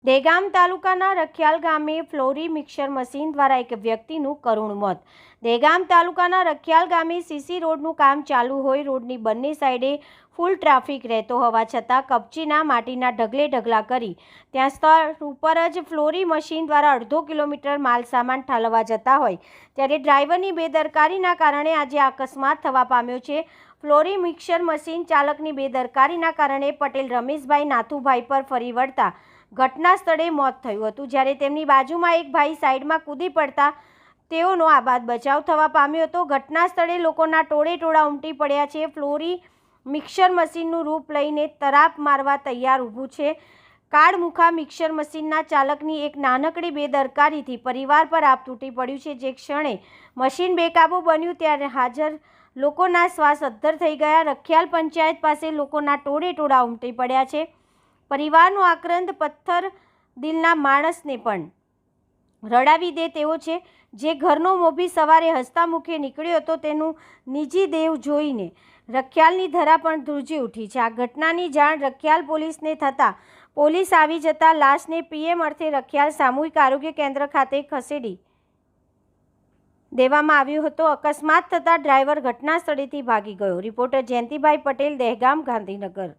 દહેગામ તાલુકાના રખિયાલ ગામે florea mixer machine દ્વારા એક વ્યક્તિનું કરુણ મોત. દહેગામ તાલુકાના રખિયાલ ગામે સીસી રોડનું કામ ચાલુ હોય. રોડની બંને સાઈડે ફૂલ ટ્રાફિક રહેતો હોવા છતાં કપચીના માટીના ઢગલે ઢગલા કરી ત્યાં સ્થળ ઉપર જ ફ્લોરી મશીન દ્વારા અડધો કિલોમીટર માલ સામાન ઠાલવવા જતા હોય ત્યારે ડ્રાઈવરની બેદરકારીના કારણે આજે અકસ્માત થવા પામ્યો છે. ફ્લોરી મિક્સર મશીન ચાલકની બેદરકારીના કારણે પટેલ રમેશભાઈ નાથુભાઈ પર ફરી વળતા ઘટના સ્થળે મોત થયું હતું, જ્યારે તેમની બાજુમાં એક ભાઈ સાઈડમાં કૂદી પડતા તેઓનો આબાદ બચાવ થવા પામ્યો હતો. ઘટના સ્થળે લોકોના ટોળે ટોળા ઉમટી પડ્યા છે. ફ્લોરી મિક્સર મશીનનું રૂપ લઈને તરાપ મારવા તૈયાર ઊભું છે. કાળમુખા મિક્સર મશીનના ચાલકની એક નાનકડી બેદરકારીથી પરિવાર પર આપ તૂટી પડ્યું છે. જે ક્ષણે મશીન બેકાબૂ બન્યું ત્યારે હાજર લોકોના શ્વાસ અદ્ધર થઈ ગયા. રખિયાલ પંચાયત પાસે લોકોના ટોળે ટોળા ઉમટી પડ્યા છે. પરિવારનો આક્રંદ પથ્થર દિલના માણસને પણ રડાવી દે તેવો છે. જે ઘરનો મોભી સવારે હસતા મુખે નીકળ્યો હતો તેનું નિજી દેવ જોઈને રખિયાલની ધરા પણ ધ્રુજી ઉઠી છે. આ ઘટનાની જાણ રખિયાલ પોલીસને થતાં પોલીસ આવી જતા લાશને પીએમ અર્થે રખિયાલ સામૂહિક આરોગ્ય કેન્દ્ર ખાતે ખસેડી દેવામાં આવ્યો હતો. અકસ્માત થતાં ડ્રાઈવર ઘટના સ્થળેથી ભાગી ગયો. રિપોર્ટર જયંતિભાઈ પટેલ, દહેગામ, ગાંધીનગર.